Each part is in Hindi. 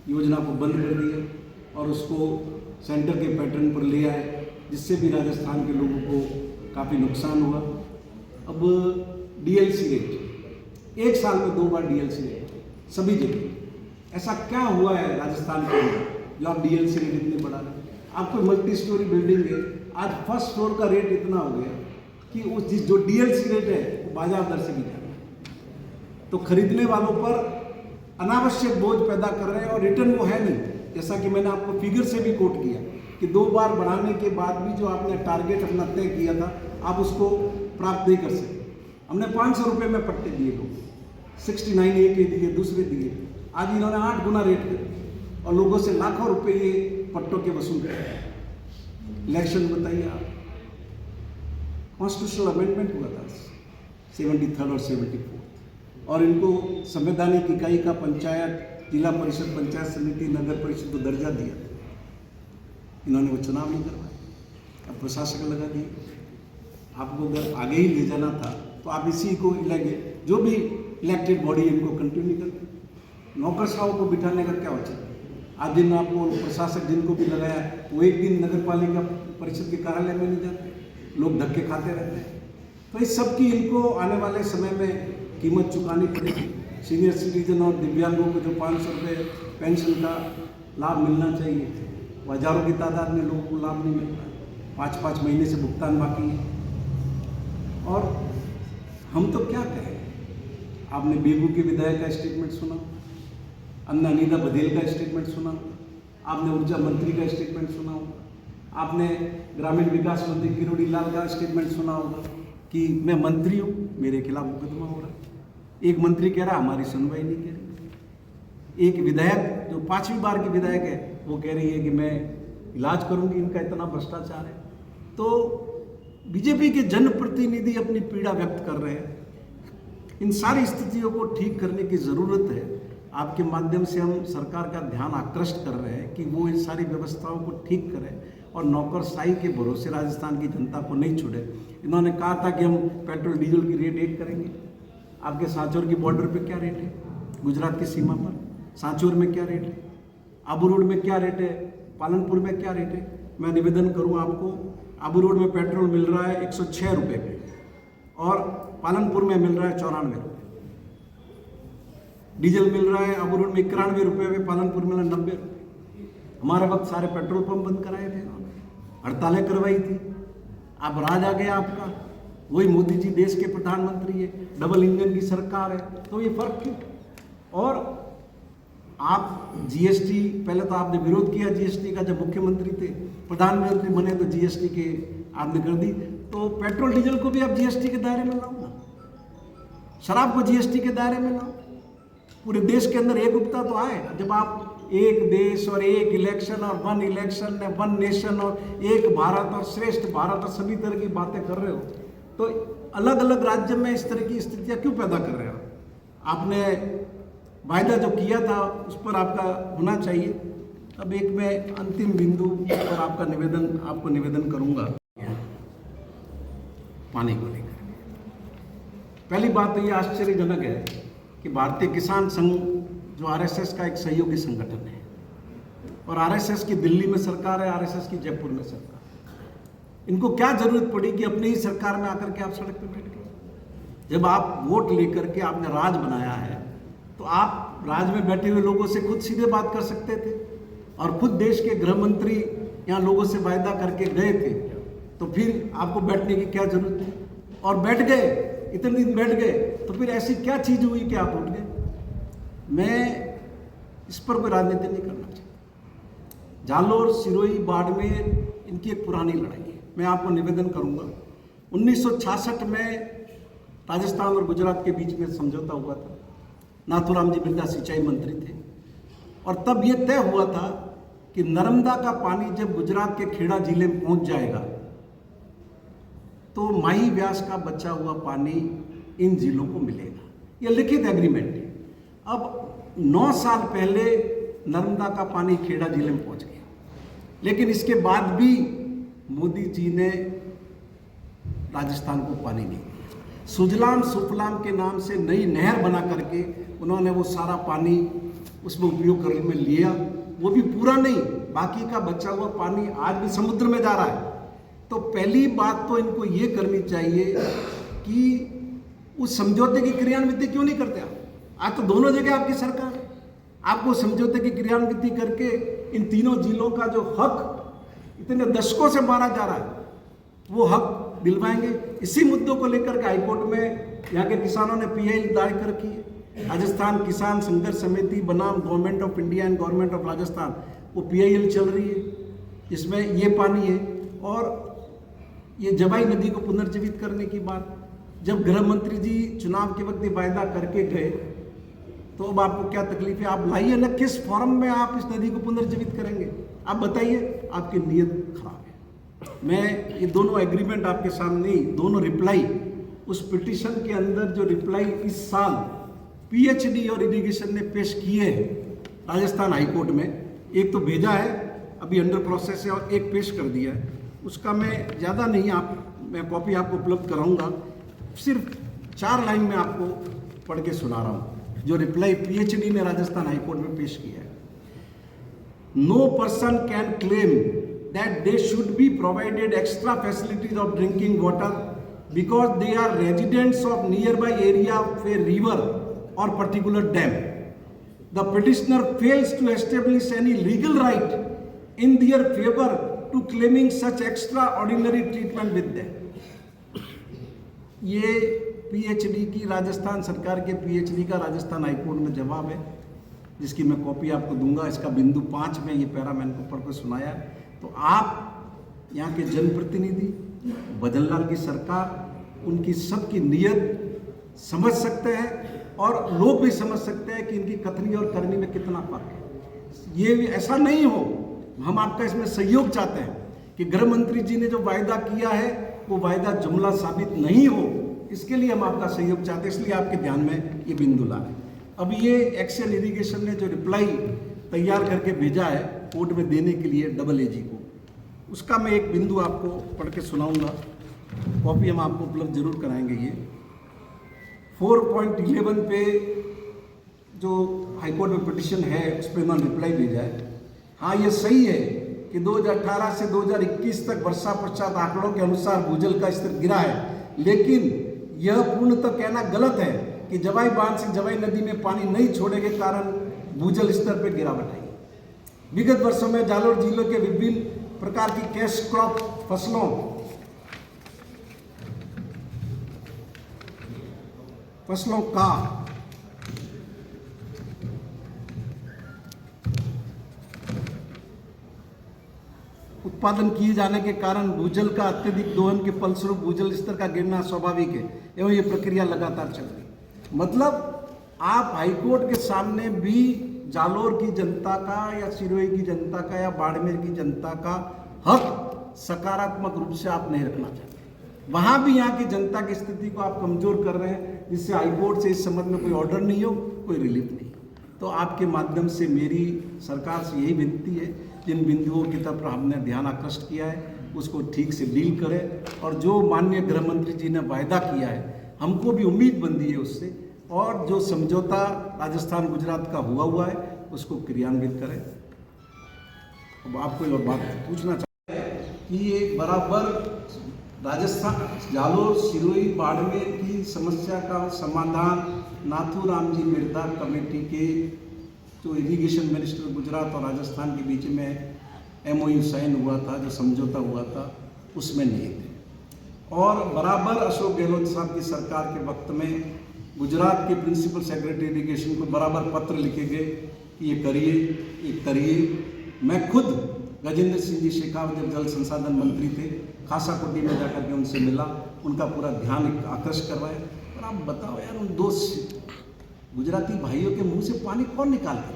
योजना को बंद कर दिया और उसको सेंटर के पैटर्न पर ले आए, जिससे भी राजस्थान के लोगों को काफ़ी नुकसान हुआ। अब डीएलसी रेट 1 साल में 2 बार डीएलसी रेट सभी जगह, ऐसा क्या हुआ है राजस्थान के अंदर जो आप डीएलसी रेट इतने बढ़ा रहे हैं? आपको मल्टी स्टोरी बिल्डिंग है, आज फर्स्ट फ्लोर का रेट इतना हो गया कि उस जो डीएलसी रेट है वो बाजार दर से भी जा रहा है। तो खरीदने वालों पर अनावश्यक बोझ पैदा कर रहे हैं और रिटर्न वो है नहीं। जैसा कि मैंने आपको फिगर से भी कोट किया कि 2 बार बढ़ाने के बाद भी जो आपने टारगेट अपना तय किया था आप उसको प्राप्त नहीं कर सके। हमने 500 रुपये में पट्टे दिए, लोग 69 एक दिए, दूसरे दिए। आज इन्होंने 8 गुना रेट कर और लोगों से लाखों रुपए ये पट्टों के वसूल कर। इलेक्शन बताइए आप, कॉन्स्टिट्यूशनल अमेंडमेंट हुआ था 73 और 74 और इनको संवैधानिक इकाई का पंचायत, जिला परिषद, पंचायत समिति, नगर परिषद को दर्जा दिया। इन्होंने वो चुनाव नहीं करवाए, अब प्रशासक लगा दिए। आपको अगर आगे ही ले जाना था तो आप इसी को जो भी इलेक्टेड बॉडी इनको कंटिन्यू करते। नौकरशाहों को बिठाने का क्या वजह? आज दिन आपको प्रशासक जिनको भी लगाया वो एक दिन नगर पालिका परिषद के कार्यालय में नहीं जाते, लोग धक्के खाते रहते हैं। तो इस सब की इनको आने वाले समय में कीमत चुकानी पड़ेगी। सीनियर सिटीजन और दिव्यांगों को जो 500 रुपये पेंशन का लाभ मिलना चाहिए, वो हज़ारों की तादाद में लोगों को लाभ नहीं मिल रहा है। 5-5 महीने से भुगतान बाकी है। और हम तो क्या कहें, आपने बेगू के विधायक का स्टेटमेंट सुना, अन्ना अनीता बघेल का स्टेटमेंट सुना, आपने ऊर्जा मंत्री का स्टेटमेंट सुना होगा, आपने ग्रामीण विकास मंत्री किरोड़ी लाल का स्टेटमेंट सुना होगा कि मैं मंत्री हूँ, मेरे खिलाफ मुकदमा हो रहा है। एक मंत्री कह रहा हमारी सुनवाई नहीं कर रही। एक विधायक जो 5वीं बार की विधायक है वो कह रही है कि मैं इलाज करूंगी, इनका इतना भ्रष्टाचार है। तो बीजेपी के जनप्रतिनिधि अपनी पीड़ा व्यक्त कर रहे हैं। इन सारी स्थितियों को ठीक करने की ज़रूरत है। आपके माध्यम से हम सरकार का ध्यान आकृष्ट कर रहे हैं कि वो इन सारी व्यवस्थाओं को ठीक करें और नौकरशाही के भरोसे राजस्थान की जनता को नहीं छोड़े। इन्होंने कहा था कि हम पेट्रोल डीजल की रेट 1 करेंगे। आपके सांचौर की बॉर्डर पे क्या रेट है? गुजरात की सीमा पर सांचौर में क्या रेट है? आबू रोड में क्या रेट है? पालनपुर में क्या रेट है? मैं निवेदन करूं आपको, आबू रोड में पेट्रोल मिल रहा है 106 रुपये पे और पालनपुर में मिल रहा है 94 रुपये। डीजल मिल रहा है आबू रोड में 91 रुपये में, पालनपुर में 90 रुपये। हमारे वक्त सारे पेट्रोल पंप बंद कराए थे, हड़तालें करवाई थी। अब राज आ गया आपका, वही मोदी जी देश के प्रधानमंत्री है, डबल इंजन की सरकार है, तो ये फर्क क्यों? और आप जीएसटी, पहले तो आपने विरोध किया जीएसटी का जब मुख्यमंत्री थे, प्रधानमंत्री बने तो जीएसटी के आपने कर दी। तो पेट्रोल डीजल को भी आप जीएसटी के दायरे में लाओ ना, शराब को जीएसटी के दायरे में लाओ। पूरे देश के अंदर एकरूपता तो आए। जब आप एक देश और एक इलेक्शन और 1 इलेक्शन, 1 नेशन और एक भारत और श्रेष्ठ भारत और सभी तरह की बातें कर रहे हो, तो अलग अलग राज्य में इस तरह की स्थितियां क्यों पैदा कर रहे हो? आपने वायदा जो किया था उस पर आपका होना चाहिए। अब एक मैं अंतिम बिंदु पर आपको निवेदन करूंगा पानी को लेकर। पहली बात तो ये आश्चर्यजनक है कि भारतीय किसान संघ जो आरएसएस का एक सहयोगी संगठन है और आरएसएस की दिल्ली में सरकार है, आरएसएस की जयपुर में सरकार, इनको क्या जरूरत पड़ी कि अपनी ही सरकार में आकर के आप सड़क पर बैठ गए? जब आप वोट लेकर के आपने राज बनाया है तो आप राज में बैठे हुए लोगों से खुद सीधे बात कर सकते थे और खुद देश के गृह मंत्री यहाँ लोगों से वायदा करके गए थे, तो फिर आपको बैठने की क्या जरूरत थी? और बैठ गए, इतने दिन बैठ गए, तो फिर ऐसी क्या चीज हुई कि आप उठ गए? मैं इस पर कोई राजनीति नहीं करना चाहता। जालोर, सिरोही, बाड़मेर इनकी एक पुरानी लड़ाई है। मैं आपको निवेदन करूंगा, 1966 में राजस्थान और गुजरात के बीच में समझौता हुआ था। नाथूराम जी बिरला सिंचाई मंत्री थे और तब यह तय हुआ था कि नर्मदा का पानी जब गुजरात के खेड़ा जिले में पहुंच जाएगा तो माही व्यास का बचा हुआ पानी इन जिलों को मिलेगा। यह लिखित एग्रीमेंट है। अब 9 साल पहले नर्मदा का पानी खेड़ा जिले में पहुंच गया, लेकिन इसके बाद भी मोदी जी ने राजस्थान को पानी नहीं दिया। सुजलाम सुफलाम के नाम से नई नहर बना करके उन्होंने वो सारा पानी उसमें उपयोग करने में लिया, वो भी पूरा नहीं, बाकी का बचा हुआ पानी आज भी समुद्र में जा रहा है। तो पहली बात तो इनको ये करनी चाहिए कि उस समझौते की क्रियान्विति क्यों नहीं करते आप? आज तो दोनों जगह आपकी सरकार है, आपको समझौते की क्रियान्विति करके इन तीनों जिलों का जो हक इतने दशकों से मारा जा रहा है वो हक दिलवाएंगे। इसी मुद्दों को लेकर के हाईकोर्ट में यहाँ के किसानों ने पीआई दायर की है। राजस्थान किसान संघर्ष समिति बनाम government of India and government of Rajasthan, वो पीआईएल चल रही है, इसमें ये पानी है। और ये जवाई नदी को पुनर्जीवित करने की बात, जब गृह मंत्री जी चुनाव के वक्त ये वायदा करके गए तो अब आपको क्या तकलीफ है? आप लाइए ना, किस फॉर्म में आप इस नदी को पुनर्जीवित करेंगे? आप बताइए, आपकी नीयत खराब है। मैं ये दोनों एग्रीमेंट आपके सामने ही, दोनों रिप्लाई, उस पिटीशन के अंदर जो रिप्लाई इस साल पीएचडी और इरिगेशन ने पेश किए हैं राजस्थान हाईकोर्ट में, एक तो भेजा है अभी अंडर प्रोसेस है और एक पेश कर दिया है, उसका मैं ज़्यादा नहीं, मैं कॉपी आपको उपलब्ध कराऊंगा, सिर्फ 4 लाइन में आपको पढ़ के सुना रहा हूँ जो रिप्लाई पीएचडी ने राजस्थान हाईकोर्ट में पेश किया है। No person can claim that they should be provided extra facilities of drinking water because they are residents of nearby area of a river और particular dam. The petitioner fails to establish any legal right in their favour to claiming such extraordinary treatment with them. ये पीएचडी की, राजस्थान सरकार के पीएचडी का राजस्थान हाईकोर्ट में जवाब है, जिसकी मैं कॉपी आपको दूंगा। इसका बिंदु 5 में ये पैरा मैंने को पढ़ कर सुनाया। तो आप यहाँ के जनप्रतिनिधि, बदनलाल की सरकार, उनकी सबकी नीयत समझ सकते हैं और लोग भी समझ सकते हैं कि इनकी कथनी और करनी में कितना फर्क है। ये ऐसा नहीं हो, हम आपका इसमें सहयोग चाहते हैं कि गृह मंत्री जी ने जो वायदा किया है वो वायदा जुमला साबित नहीं हो, इसके लिए हम आपका सहयोग चाहते हैं, इसलिए आपके ध्यान में ये बिंदु ला रहे हैं। अब ये एक्सेल इरिगेशन ने जो रिप्लाई तैयार करके भेजा है कोर्ट में देने के लिए डबल एजी को, उसका मैं एक बिंदु आपको पढ़ के सुनाऊंगा, कॉपी हम आपको उपलब्ध जरूर कराएंगे। ये 4.11 पे जो हाईकोर्ट में पिटिशन है उस पर इन्होंने रिप्लाई भेजा है। हाँ, ये सही है कि 2018 से 2021 तक वर्षा पश्चात आंकड़ों के अनुसार भूजल का स्तर गिरा है, लेकिन यह पूर्णतः कहना गलत है कि जवाई बांध से जवाई नदी में पानी नहीं छोड़ने के कारण भूजल स्तर पर गिरावट आई। विगत वर्षों में जालोर जिले के विभिन्न प्रकार की कैश क्रॉप फसलों का उत्पादन किए जाने के कारण भूजल का अत्यधिक दोहन के फलस्वरूप भूजल स्तर का गिरना स्वाभाविक है एवं ये प्रक्रिया लगातार चल रही है। मतलब आप हाईकोर्ट के सामने भी जालोर की जनता का या सिरोही की जनता का या बाड़मेर की जनता का हक सकारात्मक रूप से आप नहीं रखना चाहते, वहां भी यहाँ की जनता की स्थिति को आप कमजोर कर रहे हैं, जिससे हाईकोर्ट से इस संबंध में कोई ऑर्डर नहीं हो, कोई रिलीफ नहीं। तो आपके माध्यम से मेरी सरकार से यही विनती है, जिन बिंदुओं की तरफ हमने ध्यान आकृष्ट किया है उसको ठीक से डील करें, और जो माननीय गृह मंत्री जी ने वायदा किया है हमको भी उम्मीद बंधी है उससे, और जो समझौता राजस्थान गुजरात का हुआ है उसको क्रियान्वित करें। अब आपको एक बात पूछना चाहते हैं कि ये बराबर राजस्थान जालोर सिरोही बाड़मेर की समस्या का समाधान नाथूराम जी मिर्दा कमेटी के जो इरिगेशन मिनिस्टर गुजरात और राजस्थान के बीच में MOU साइन हुआ था, जो समझौता हुआ था, उसमें नहीं थे। और बराबर अशोक गहलोत साहब की सरकार के वक्त में गुजरात के प्रिंसिपल सेक्रेटरी इरिगेशन को बराबर पत्र लिखे गए कि ये करिए, ये करिए। मैं खुद गजेंद्र सिंह जी शेखावत जब जल संसाधन मंत्री थे, खासाकोटी में जाकर के उनसे मिला, उनका पूरा ध्यान आकर्षित करवाया। और आप बताओ यार, उन 2 गुजराती भाइयों के मुंह से पानी कौन निकाल कर रहा है?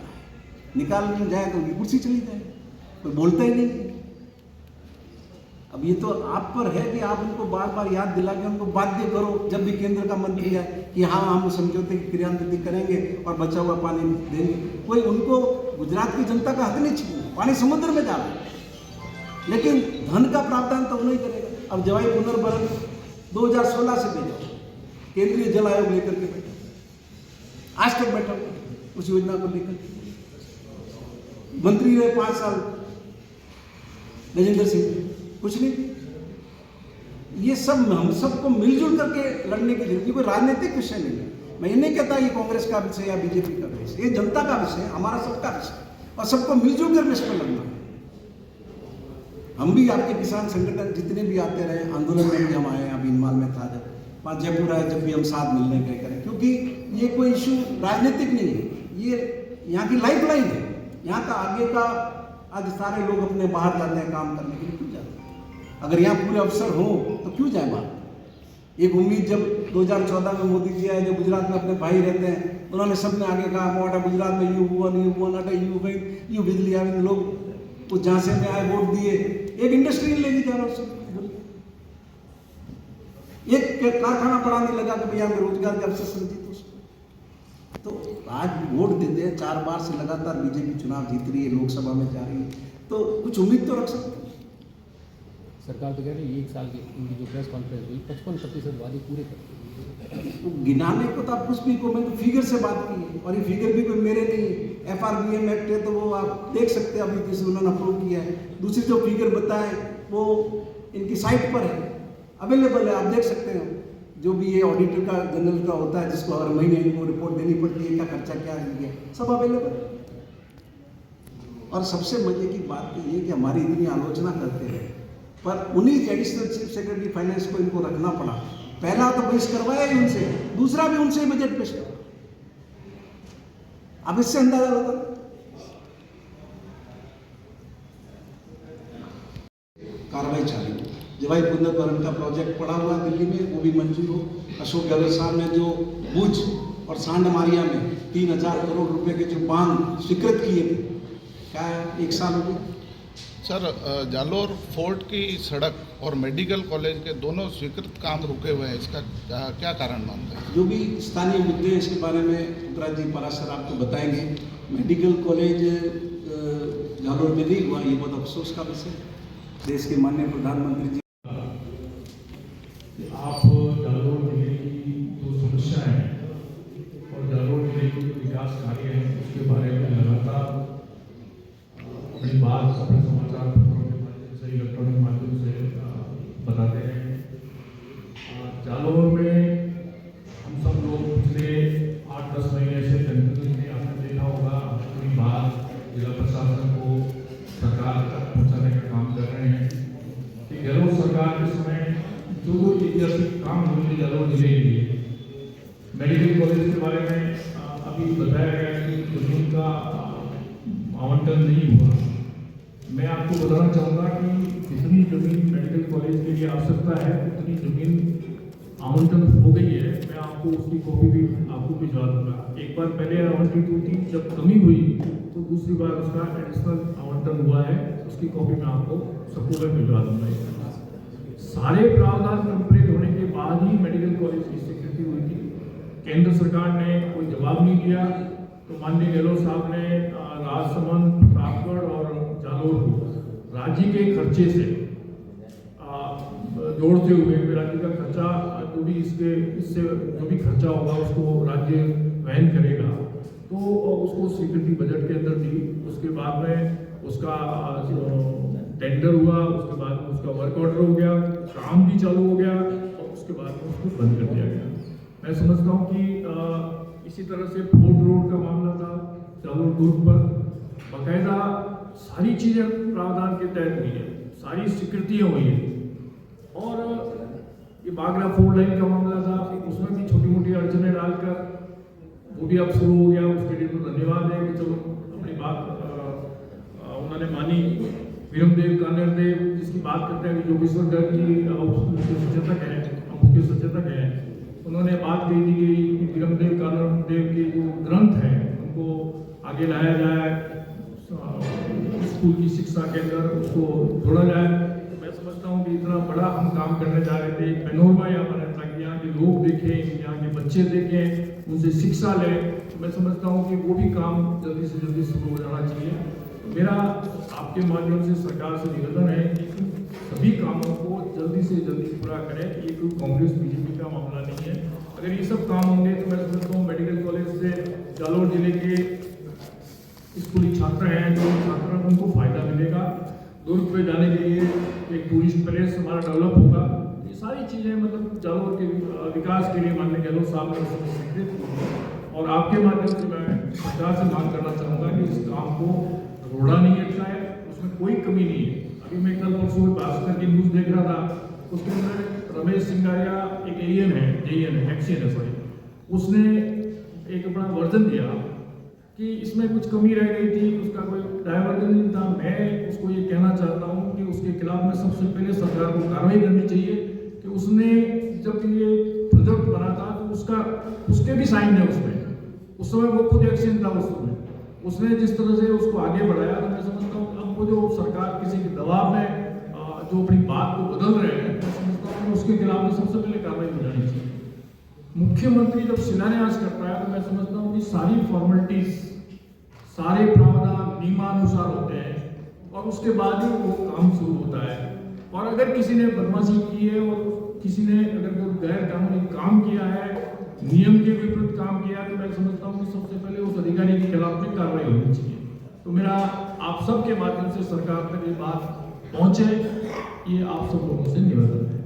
निकालने जाए तो उनकी कुर्सी चली जाए, कोई बोलता ही नहीं। अब ये तो आप पर है कि आप उनको बार बार याद दिला के उनको बाध्य करो, जब भी केंद्र का मंत्री है, कि हाँ हम समझौते की क्रियान्विति करेंगे और बचा हुआ पानी देंगे। कोई उनको, गुजरात की जनता का हक नहीं छीना, पानी समुद्र में जा रहा है, लेकिन धन का प्रावधान तो नहीं करेगा। अब जवाई पुनर्भरण 2016 से भेजा, केंद्रीय जल आयोग लेकर के बैठा, आज तक बैठा उस योजना को लेकर। मंत्री रहे 5 साल गजेंद्र सिंह, कुछ नहीं। ये सब हम सबको मिलजुल करके लड़ने की जरूरत है, कोई राजनीतिक विषय नहीं है। मैं ये नहीं कहता ये कांग्रेस का विषय या बीजेपी का विषय, ये जनता का विषय है, हमारा सबका विषय, और सबको मिलजुल कर इस पर लड़ना है। हम भी आपके किसान संगठन जितने भी आते रहे, आंदोलन में भी हम आए, अभी इनमाल में था जब, वहाँ जयपुर आए जब भी हम साथ मिलने गए करें, क्योंकि ये कोई इशू राजनीतिक नहीं है, ये यहाँ की लाइफ लाइन है। यहाँ का आगे का आज सारे लोग अपने बाहर जाते हैं काम करने के लिए, क्यों जाते हैं? अगर यहाँ पूरे अवसर हो तो क्यों जाए बाहर। एक उम्मीद जब 2014 में मोदी जी आए, जो गुजरात में अपने भाई रहते हैं, उन्होंने सबने आगे कहा मोटा गुजरात में यू हुआ नहीं हुआ नाटा यू गई यू बिजली आई, लोग उस झांसे में आए, वोट दिए, एक इंडस्ट्री ले ली जाना, एक कारखाना बढ़ाने लगा कि भैया हमें रोजगार के अवसर समझी। तो आज वोट देते हैं, 4 बार से लगातार बीजेपी चुनाव जीत रही है, लोकसभा में जा रही है, तो कुछ उम्मीद तो रख सकते हैं। सरकार तो कह रही है 1 साल की उनकी जो प्रेस कॉन्फ्रेंस हुई 55% वादे पूरे कर तो गिनाने को तो आप कुछ भी को, मैं तो फिगर से बात की है, और ये फिगर भी कोई मेरे नहीं, FRBM एक्ट है, तो वो आप देख सकते हैं, अभी किसी उन्होंने अप्रूव किया है। दूसरी जो फिगर बताएं वो इनकी साइट पर है, अवेलेबल है, आप देख सकते हैं। जो भी ये ऑडिटर का जनरल का होता है, जिसको हर महीने इनको रिपोर्ट देनी पड़ती है, क्या खर्चा क्या है, सब अवेलेबल। और सबसे मजे की बात तो ये कि हमारी इतनी आलोचना करते रहे, पर उन्हीं एडिशनल चीफ सेक्रेटरी फाइनेंस को इनको रखना पड़ा। पहला तो पेश करवाया ही उनसे, दूसरा भी उनसे बजट पेश करवाया। अब इससे अंदाजा लगा कार्रवाई चालू। जवाई पुनर्भरण का प्रोजेक्ट पड़ा हुआ दिल्ली में, वो भी मंजूर हो। अशोक गहलोत साहब ने जो भुज और सांडमारिया में 3000 करोड़ रुपए के जो बांध स्वीकृत किए थे, क्या 1 साल हो गया। सर, जालोर फोर्ट की सड़क और मेडिकल कॉलेज के दोनों स्वीकृत काम रुके हुए हैं, इसका क्या कारण मानते हैं? जो भी स्थानीय मुद्दे हैं इसके बारे में उपराज जी पराशर आपको बताएंगे। मेडिकल कॉलेज जालोर में नहीं हुआ, ये बहुत अफसोस का विषय है। देश के माननीय प्रधानमंत्री जी, आप जालोर जिले की जो समस्या है और जालोर जिले के जो विकास कार्य हैं उसके बारे में लगातार अपनी बात अपने समाचार पत्रों के माध्यम से, इलेक्ट्रॉनिक माध्यम से बताते हैं। जालोर में हम सब लोग पिछले 8-10 महीने से कंटिन्यूसली आपने देखा होगा, अपनी बात जिला प्रशासन को सरकार तक पहुँचाने का काम कर रहे हैं कि गहलोत सरकार के समय जो ऐतिहासिक काम हुए जालोर जिले के लिए। मेडिकल कॉलेज के बारे में अभी बताया गया कि जमीन का आवंटन नहीं हुआ। मैं आपको बताना चाहूँगा कि जितनी जमीन मेडिकल कॉलेज के लिए आवश्यकता है उतनी जमीन आवंटन हो गई है। मैं आपको उसकी कॉपी भी आपको भिजवा दूँगा। एक बार पहले आवंटित हुई थी, जब कमी हुई तो दूसरी बार उसका एडिशनल आवंटन हुआ है, उसकी कॉपी मैं आपको सबको मैं भिजवा दूँगा। सारे प्रावधान कंप्लीट होने के बाद ही मेडिकल कॉलेज की स्वीकृति हुई थी। केंद्र सरकार ने कोई जवाब नहीं दिया, तो माननीय गहलोत साहब ने राजसमंद, प्रतापगढ़ और जालोर को राज्य के खर्चे से जोड़ते हुए राज्य का खर्चा जो भी इससे जो भी खर्चा होगा उसको राज्य वहन करेगा, तो उसको स्वीकृति बजट के अंदर दी। उसके बाद में उसका टेंडर हुआ, उसके बाद में उसका वर्क ऑर्डर हो गया, काम भी चालू हो गया और उसके बाद में उसको बंद कर दिया गया। मैं समझता हूँ कि इसी तरह से फोर्ट रोड का मामला था, जालोर दुर्ग पर बाकायदा सारी चीज़ें प्रावधान के तहत हुई है, सारी स्वीकृतियाँ हुई हैं। और ये बागरा 4 लाइन का मामला था, उसमें भी छोटी मोटी अड़चनें डालकर वो भी अब शुरू हो गया। उसके लिए तो धन्यवाद है कि चलो अपनी बात उन्होंने मानी। वीरमदेव कानरदेव जिसकी बात करते हैं, योगेश्वर गर्ग जी मुख्य सचेतक हैं, उन्होंने बात कही थी कि वीरमदेव कानरदेव के जो ग्रंथ हैं उनको आगे लाया जाए, स्कूल की शिक्षा के अंदर उसको जोड़ा जाए। तो मैं समझता हूँ कि इतना बड़ा हम काम करने जा रहे थे, एक पेनोरमा यहाँ पर है ताकि यहाँ के लोग देखें, यहाँ के बच्चे देखें, उनसे शिक्षा लें। तो मैं समझता हूँ कि वो भी काम जल्दी से जल्दी शुरू हो जाना चाहिए। मेरा आपके माध्यम से सरकार से निवेदन है कि सभी कामों को जल्दी से जल्दी पूरा करें। ये कोई कांग्रेस बीजेपी का मामला नहीं है। अगर ये सब काम होंगे तो मैं समझता हूँ मेडिकल कॉलेज से जालोर जिले के स्कूली छात्र हैं, जो छात्र हैं उनको फायदा मिलेगा। दुर्ग पे जाने के लिए एक टूरिस्ट प्लेस हमारा डेवलप होगा। ये सारी चीज़ें मतलब जालौर के विकास के लिए माननीय गहलोत साहब ने उसमें स्वीकृत की है। और आपके माध्यम से मैं सरकार से मांग करना चाहूँगा कि इस काम को रोड़ा नहीं अटकाए, उसमें कोई कमी नहीं है। अभी मैं कल परसों भास्कर की न्यूज़ देख रहा था, उसके अंदर रमेश सिंगारिया एक एएन है, एक्सीएन है सॉरी, उसने एक अपना वर्जन दिया कि इसमें कुछ कमी रह गई थी, उसका कोई डायवर्जन नहीं था। मैं उसको ये कहना चाहता हूँ कि उसके खिलाफ में सबसे पहले सरकार को कार्रवाई करनी चाहिए कि उसने जब ये प्रोजेक्ट बना था तो उसके भी साइन है उसमें, उस समय वो खुद एक्शन था उसने जिस तरह से उसको आगे बढ़ाया। तो मैं समझता हूँ अब वो जो सरकार किसी के दबाव में जो अपनी बात को बदल रहे हैं, मैं समझता हूँ उसके खिलाफ में सबसे पहले कार्रवाई हो जानी चाहिए। मुख्यमंत्री जब शिलान्यास करता है तो मैं समझता हूँ कि सारी फॉर्मेलिटीज, सारे प्रावधान नियमानुसार होते हैं और उसके बाद ही वो काम शुरू होता है। और अगर किसी ने बदमाशी की है और किसी ने अगर कोई गैर कानूनी काम किया है, नियम के विपरीत काम किया है, तो मैं समझता हूँ कि सबसे पहले उस अधिकारी के खिलाफ में कार्रवाई होनी चाहिए। तो मेरा आप सबके माध्यम से सरकार तक ये बात पहुँचे, ये आप सब लोगों से निवेदन है।